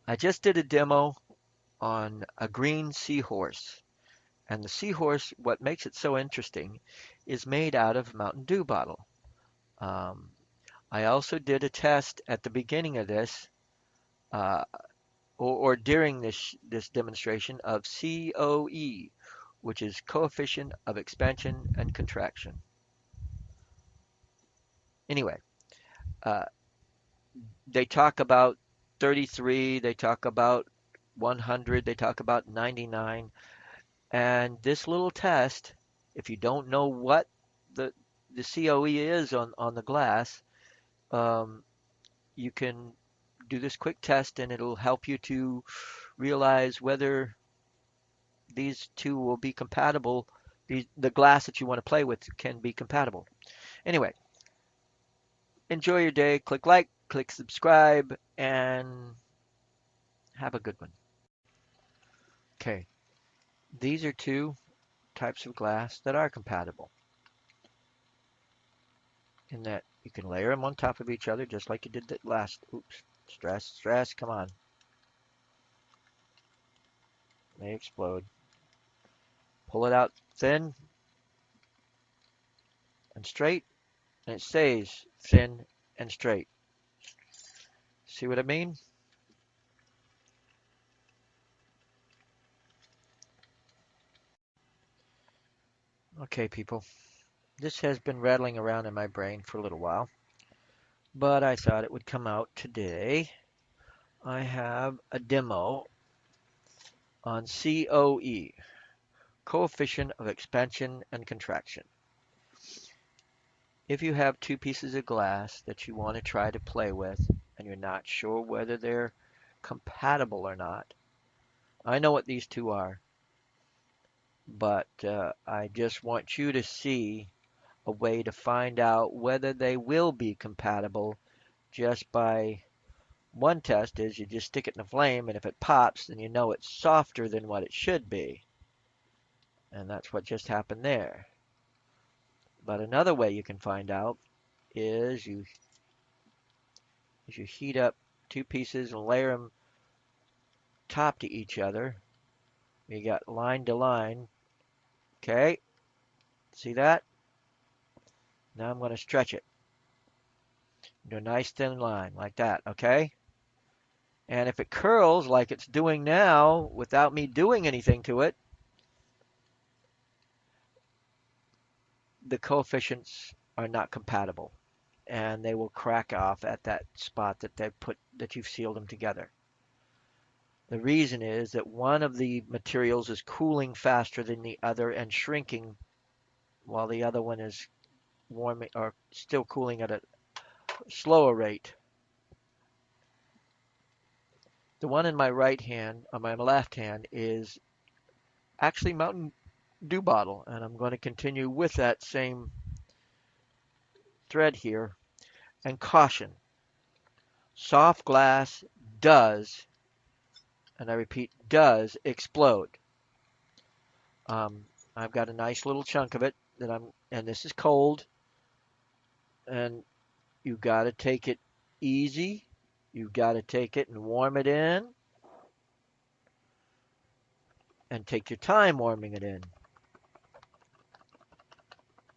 I just did a demo on a green seahorse. And the seahorse, what makes it so interesting, is made out of Mountain Dew bottle. Um, I also did a test at the beginning of this, uh, or during this demonstration of COE, which is coefficient of expansion and contraction. Anyway, uh, they talk about 33, they talk about 100, they talk about 99, and this little test, if you don't know what the the COE is on the glass, um, you can do this quick test and it'll help you to realize whether these two will be compatible. The glass that you want to play with can be compatible. Anyway, enjoy your day. Click like, click subscribe, and have a good one. Okay, these are two types of glass that are compatible in that you can layer them on top of each other just like you did that last. Oops, stress, come on. They explode. Pull it out thin and straight, and it stays thin and straight. See what I mean? Okay, people. This has been rattling around in my brain for a little while, but I thought it would come out today. I have a demo on COE, coefficient of expansion and contraction. If you have two pieces of glass that you want to try to play with and you're not sure whether they're compatible or not, I know what these two are, but I just want you to see a way to find out whether they will be compatible just by one test is you just stick it in a flame, and if it pops, then you know it's softer than what it should be. And that's what just happened there. But another way you can find out is you heat up two pieces and layer them top to each other. You got line to line. Okay, see that? Now I'm going to stretch it. Do a nice thin line like that, okay? And if it curls like it's doing now without me doing anything to it, the coefficients are not compatible and they will crack off at that spot that you've sealed them together. The reason is that one of the materials is cooling faster than the other and shrinking while the other one is warming or still cooling at a slower rate. The one in my right hand, on my left hand, is actually Mountain Dew bottle, and I'm going to continue with that same thread here. And caution, soft glass does, and I repeat, does explode. Um, I've got a nice little chunk of it and this is cold, and you got to take it easy. You got to take it and warm it in, and take your time warming it in.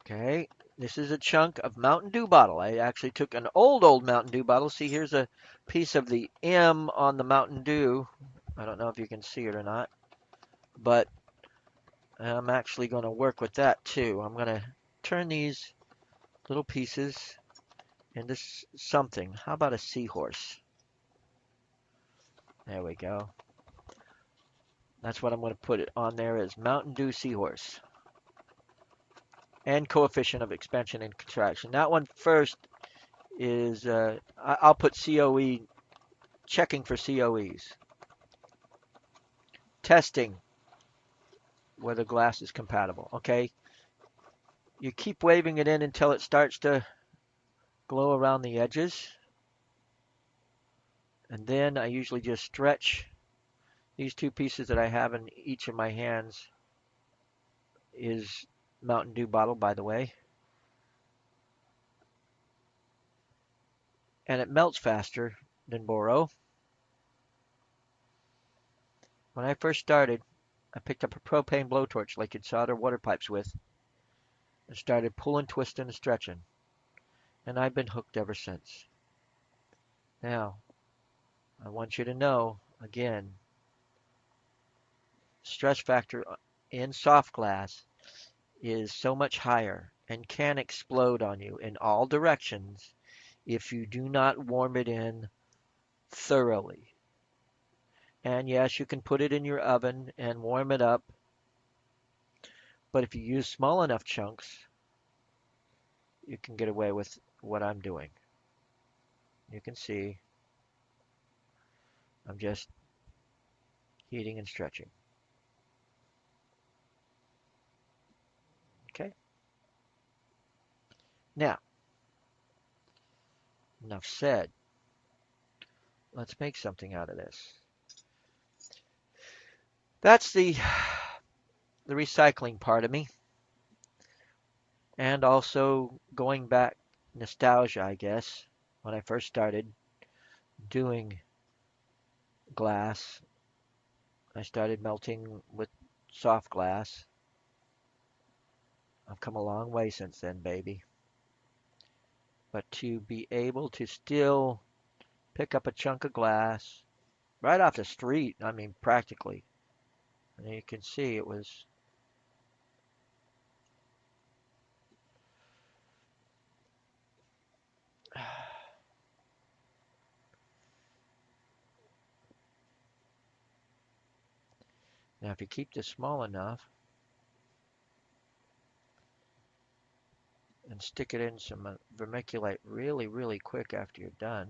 Okay, this is a chunk of Mountain Dew bottle. I actually took an old Mountain Dew bottle. See, here's a piece of the M on the Mountain Dew. I don't know if you can see it or not, but I'm actually going to work with that too. I'm going to turn these little pieces into something. How about a seahorse? There we go. That's what I'm going to put it on there as Mountain Dew seahorse. And coefficient of expansion and contraction. That one first is, I'll put COE, checking for COEs. Testing whether glass is compatible. Okay, you keep waving it in until it starts to glow around the edges. And then I usually just stretch these two pieces that I have in each of my hands is Mountain Dew bottle, by the way. And it melts faster than Boro. When I first started, I picked up a propane blowtorch like you'd solder water pipes with and started pulling, twisting, and stretching. And I've been hooked ever since. Now, I want you to know, again, stress factor in soft glass is so much higher and can explode on you in all directions if you do not warm it in thoroughly. And yes, you can put it in your oven and warm it up, but if you use small enough chunks, you can get away with what I'm doing. You can see I'm just heating and stretching. Okay? Now, enough said. Let's make something out of this. That's the recycling part of me, and also going back nostalgia, I guess, when I first started doing glass. I started melting with soft glass. I've come a long way since then, baby. But to be able to still pick up a chunk of glass right off the street, I mean, practically. And you can see it was. Now, if you keep this small enough and stick it in some vermiculite really, really quick after you're done,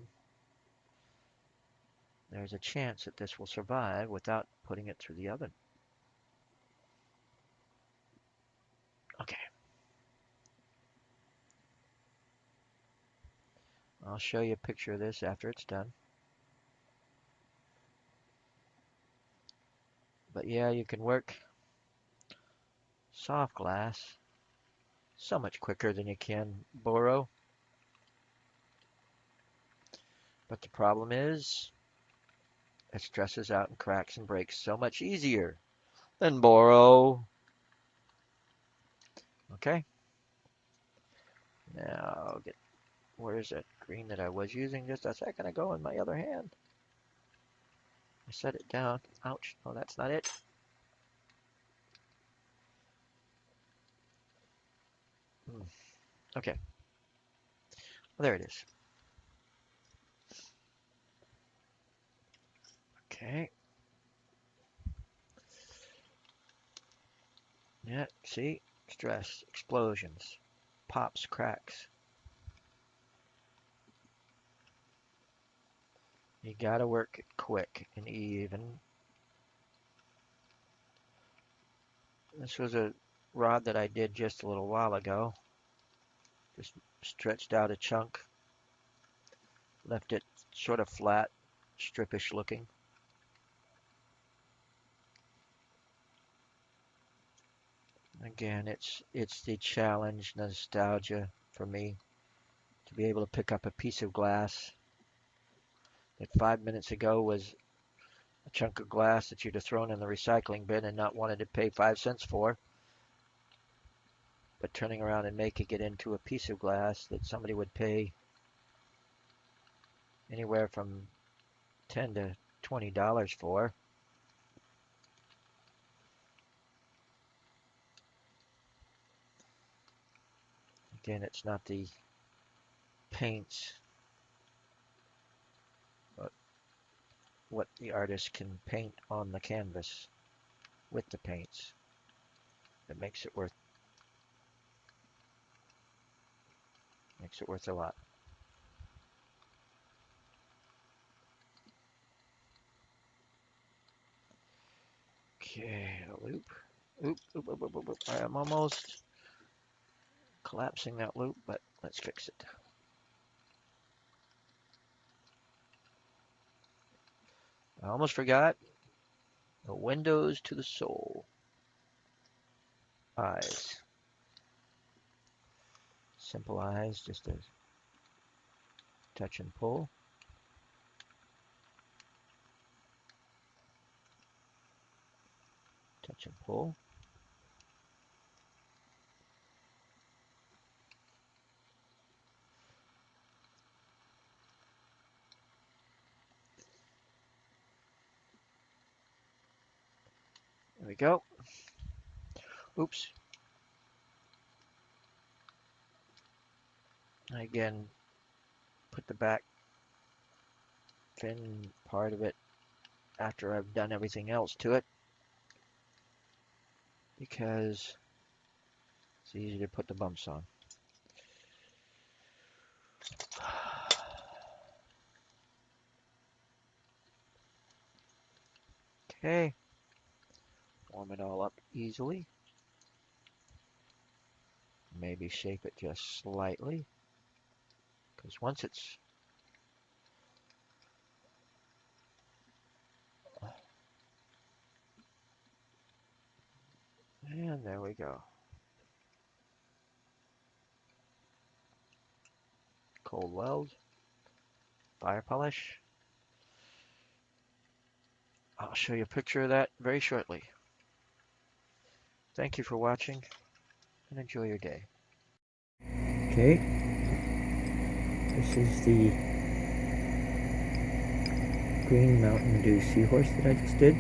there's a chance that this will survive without putting it through the oven. Okay, I'll show you a picture of this after it's done. But yeah, you can work soft glass so much quicker than you can boro. But the problem is, it stresses out and cracks and breaks so much easier than boro. Okay, now I'll get, where's that green that I was using just a second ago in my other hand? I set it down. Ouch. Oh, that's not it. Okay, well, there it is. Okay. Yeah, see? Stress, explosions, pops, cracks. You gotta work it quick and even. This was a rod that I did just a little while ago. Just stretched out a chunk, left it sort of flat, strippish looking. Again, it's the challenge, nostalgia for me to be able to pick up a piece of glass that 5 minutes ago was a chunk of glass that you'd have thrown in the recycling bin and not wanted to pay 5 cents for, but turning around and making it into a piece of glass that somebody would pay anywhere from $10 to $20 for. Again, it's not the paints, but what the artist can paint on the canvas with the paints that makes it worth a lot. Okay, a loop. Oop, oop, oop, oop, oop, oop. I am almost collapsing that loop, but let's fix it. I almost forgot the windows to the soul. Eyes. Simple eyes, just a touch and pull. mountain pull. There we go. Oops. Again, put the back fin part of it after I've done everything else to it, because it's easy to put the bumps on. Okay, warm it all up easily. Maybe shape it just slightly, because once it's and there we go. Cold weld, fire polish. I'll show you a picture of that very shortly. Thank you for watching and enjoy your day. Okay, this is the green Mountain Dew seahorse that I just did.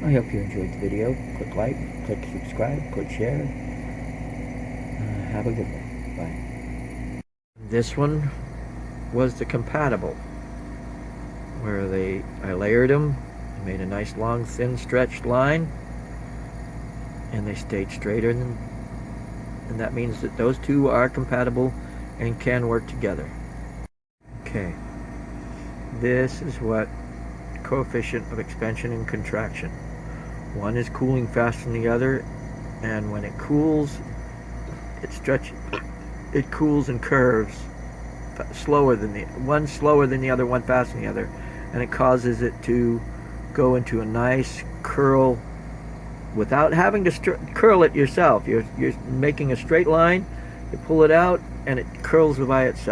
I hope you enjoyed the video. Click like, click subscribe, click share. Have a good one. Bye. This one was the compatible, where I layered them, made a nice long thin stretched line, and they stayed straighter, and that means that those two are compatible and can work together. Okay, this is what coefficient of expansion and contraction. One is cooling faster than the other, and when it cools, it cools and curves slower than one slower than the other, one faster than the other, and it causes it to go into a nice curl without having to curl it yourself. You're making a straight line, you pull it out, and it curls by itself.